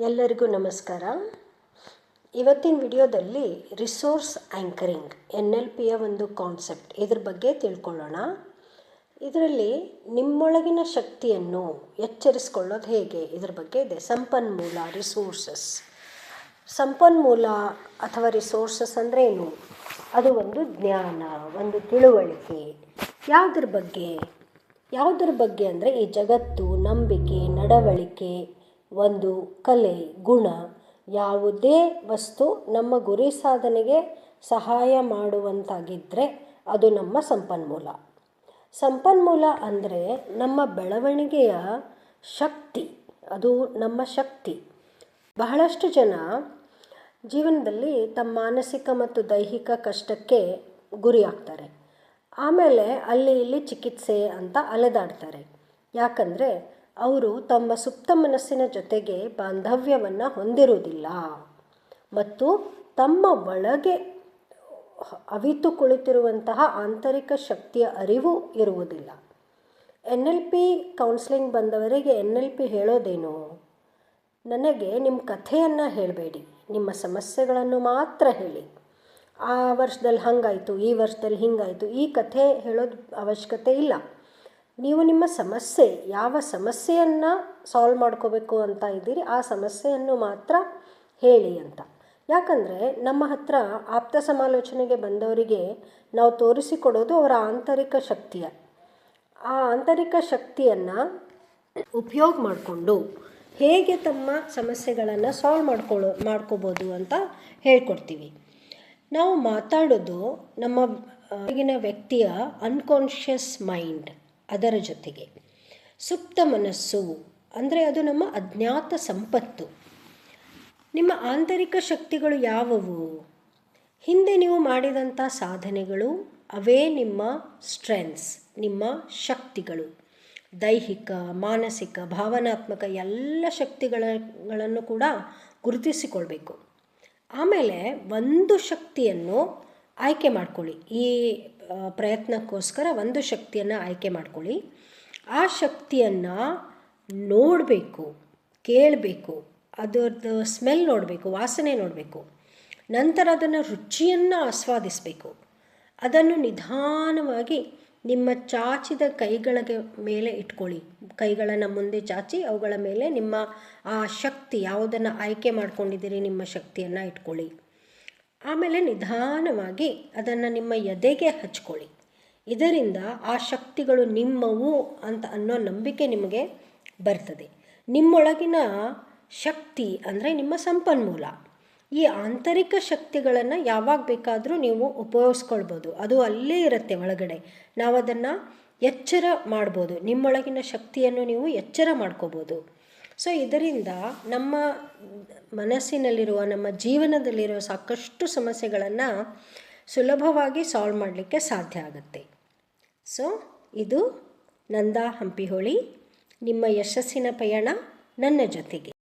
ಎಲ್ಲರಿಗೂ ನಮಸ್ಕಾರ. ಇವತ್ತಿನ ವಿಡಿಯೋದಲ್ಲಿ ರಿಸೋರ್ಸ್ ಆ್ಯಂಕರಿಂಗ್ NLPಯ ಒಂದು ಕಾನ್ಸೆಪ್ಟ್ ಇದ್ರ ಬಗ್ಗೆ ತಿಳ್ಕೊಳ್ಳೋಣ. ಇದರಲ್ಲಿ ನಿಮ್ಮೊಳಗಿನ ಶಕ್ತಿಯನ್ನು ಎಚ್ಚರಿಸ್ಕೊಳ್ಳೋದು ಹೇಗೆ ಇದ್ರ ಬಗ್ಗೆ ಇದೆ. ಸಂಪನ್ಮೂಲ ರಿಸೋರ್ಸಸ್, ಸಂಪನ್ಮೂಲ ಅಥವಾ ರಿಸೋರ್ಸಸ್ ಅಂದರೆ ಏನು? ಅದು ಒಂದು ಜ್ಞಾನ, ಒಂದು ತಿಳುವಳಿಕೆ. ಯಾವುದ್ರ ಬಗ್ಗೆ ಅಂದರೆ ಈ ಜಗತ್ತು, ನಂಬಿಕೆ, ನಡವಳಿಕೆ, ಒಂದು ಕಲೆ, ಗುಣ, ಯಾವುದೇ ವಸ್ತು ನಮ್ಮ ಗುರಿ ಸಾಧನೆಗೆ ಸಹಾಯ ಮಾಡುವಂತಾಗಿದ್ದರೆ ಅದು ನಮ್ಮ ಸಂಪನ್ಮೂಲ. ಸಂಪನ್ಮೂಲ ಅಂದರೆ ನಮ್ಮ ಬೆಳವಣಿಗೆಯ ಶಕ್ತಿ, ಅದು ನಮ್ಮ ಶಕ್ತಿ. ಬಹಳಷ್ಟು ಜನ ಜೀವನದಲ್ಲಿ ತಮ್ಮ ಮಾನಸಿಕ ಮತ್ತು ದೈಹಿಕ ಕಷ್ಟಕ್ಕೆ ಗುರಿಯಾಗ್ತಾರೆ. ಆಮೇಲೆ ಅಲ್ಲಿ ಇಲ್ಲಿ ಚಿಕಿತ್ಸೆ ಅಂತ ಅಲೆದಾಡ್ತಾರೆ. ಯಾಕಂದರೆ ಅವರು ತಮ್ಮ ಸುಪ್ತ ಮನಸ್ಸಿನ ಜೊತೆಗೆ ಬಾಂಧವ್ಯವನ್ನು ಹೊಂದಿರುವುದಿಲ್ಲ ಮತ್ತು ತಮ್ಮ ಒಳಗೆ ಅವಿತು ಕುಳಿತಿರುವಂತಹ ಆಂತರಿಕ ಶಕ್ತಿಯ ಅರಿವು ಇರುವುದಿಲ್ಲ. NLP ಕೌನ್ಸ್ಲಿಂಗ್ ಬಂದವರಿಗೆ NLP ಹೇಳೋದೇನು? ನನಗೆ ನಿಮ್ಮ ಕಥೆಯನ್ನು ಹೇಳಬೇಡಿ, ನಿಮ್ಮ ಸಮಸ್ಯೆಗಳನ್ನು ಮಾತ್ರ ಹೇಳಿ. ಆ ವರ್ಷದಲ್ಲಿ ಹಾಗಾಯಿತು, ಈ ವರ್ಷದಲ್ಲಿ ಹೀಗಾಯಿತು, ಈ ಕಥೆ ಹೇಳೋದು ಅವಶ್ಯಕತೆ ಇಲ್ಲ. ನೀವು ನಿಮ್ಮ ಸಮಸ್ಯೆ, ಯಾವ ಸಮಸ್ಯೆಯನ್ನು ಸಾಲ್ವ್ ಮಾಡ್ಕೋಬೇಕು ಅಂತ ಇದ್ದೀರಿ ಆ ಸಮಸ್ಯೆಯನ್ನು ಮಾತ್ರ ಹೇಳಿ ಅಂತ. ಯಾಕಂದರೆ ನಮ್ಮ ಹತ್ರ ಆಪ್ತ ಸಮಾಲೋಚನೆಗೆ ಬಂದವರಿಗೆ ನಾವು ತೋರಿಸಿಕೊಡೋದು ಅವರ ಆಂತರಿಕ ಶಕ್ತಿಯ. ಆ ಆಂತರಿಕ ಶಕ್ತಿಯನ್ನು ಉಪಯೋಗ ಮಾಡಿಕೊಂಡು ಹೇಗೆ ತಮ್ಮ ಸಮಸ್ಯೆಗಳನ್ನು ಸಾಲ್ವ್ ಮಾಡ್ಕೋಬೋದು ಅಂತ ಹೇಳ್ಕೊಡ್ತೀವಿ. ನಾವು ಮಾತಾಡೋದು ನಮ್ಮ ಈಗಿನ ವ್ಯಕ್ತಿಯ ಅನ್ಕಾನ್ಷಿಯಸ್ ಮೈಂಡ್, ಅದರ ಜೊತೆಗೆ ಸುಪ್ತ ಮನಸ್ಸು ಅಂದರೆ ಅದು ನಮ್ಮ ಅಜ್ಞಾತ ಸಂಪತ್ತು. ನಿಮ್ಮ ಆಂತರಿಕ ಶಕ್ತಿಗಳು ಯಾವುವು? ಹಿಂದೆ ನೀವು ಮಾಡಿದಂಥ ಸಾಧನೆಗಳು, ಅವೇ ನಿಮ್ಮ ಸ್ಟ್ರೆಂತ್ಸ್, ನಿಮ್ಮ ಶಕ್ತಿಗಳು. ದೈಹಿಕ, ಮಾನಸಿಕ, ಭಾವನಾತ್ಮಕ ಎಲ್ಲ ಶಕ್ತಿಗಳನ್ನು ಕೂಡ ಗುರುತಿಸಿಕೊಳ್ಬೇಕು. ಆಮೇಲೆ ಒಂದು ಶಕ್ತಿಯನ್ನು ಆಯ್ಕೆ ಮಾಡ್ಕೊಳ್ಳಿ. ಈ ಪ್ರಯತ್ನಕ್ಕೋಸ್ಕರ ಒಂದು ಶಕ್ತಿಯನ್ನು ಆಯ್ಕೆ ಮಾಡ್ಕೊಳ್ಳಿ. ಆ ಶಕ್ತಿಯನ್ನು ನೋಡಬೇಕು, ಕೇಳಬೇಕು, ಅದರದ್ದು ಸ್ಮೆಲ್ ನೋಡಬೇಕು, ವಾಸನೆ ನೋಡಬೇಕು. ನಂತರ ಅದನ್ನು ರುಚಿಯನ್ನು ಆಸ್ವಾದಿಸಬೇಕು. ಅದನ್ನು ನಿಧಾನವಾಗಿ ನಿಮ್ಮ ಚಾಚಿದ ಕೈಗಳ ಮೇಲೆ ಇಟ್ಕೊಳ್ಳಿ. ಕೈಗಳನ್ನು ಮುಂದೆ ಚಾಚಿ ಅವುಗಳ ಮೇಲೆ ನಿಮ್ಮ ಆ ಶಕ್ತಿ, ಯಾವುದನ್ನು ಆಯ್ಕೆ ಮಾಡ್ಕೊಂಡಿದ್ದೀರಿ ನಿಮ್ಮ ಶಕ್ತಿಯನ್ನು ಇಟ್ಕೊಳ್ಳಿ. ಆಮೇಲೆ ನಿಧಾನವಾಗಿ ಅದನ್ನು ನಿಮ್ಮ ಎದೆಗೆ ಹಚ್ಕೊಳ್ಳಿ. ಇದರಿಂದ ಆ ಶಕ್ತಿಗಳು ನಿಮ್ಮವು ಅಂತ ಅನ್ನೋ ನಂಬಿಕೆ ನಿಮಗೆ ಬರ್ತದೆ. ನಿಮ್ಮೊಳಗಿನ ಶಕ್ತಿ ಅಂದರೆ ನಿಮ್ಮ ಸಂಪನ್ಮೂಲ. ಈ ಆಂತರಿಕ ಶಕ್ತಿಗಳನ್ನು ಯಾವಾಗ ಬೇಕಾದರೂ ನೀವು ಉಪಯೋಗಿಸ್ಕೊಳ್ಬೋದು. ಅದು ಅಲ್ಲೇ ಇರುತ್ತೆ ಒಳಗಡೆ. ನಾವು ಅದನ್ನು ಎಚ್ಚರ ಮಾಡ್ಬೋದು. ನಿಮ್ಮೊಳಗಿನ ಶಕ್ತಿಯನ್ನು ನೀವು ಎಚ್ಚರ ಮಾಡ್ಕೋಬೋದು. ಸೊ ಇದರಿಂದ ನಮ್ಮ ಮನಸ್ಸಿನಲ್ಲಿರುವ, ನಮ್ಮ ಜೀವನದಲ್ಲಿರುವ ಸಾಕಷ್ಟು ಸಮಸ್ಯೆಗಳನ್ನು ಸುಲಭವಾಗಿ ಸಾಲ್ವ್ ಮಾಡಲಿಕ್ಕೆ ಸಾಧ್ಯ ಆಗುತ್ತೆ. ಸೊ ಇದು ನಂದಾ ಹಂಪಿಹೊಳಿ. ನಿಮ್ಮ ಯಶಸ್ಸಿನ ಪಯಣ ನನ್ನ ಜೊತೆಗೆ.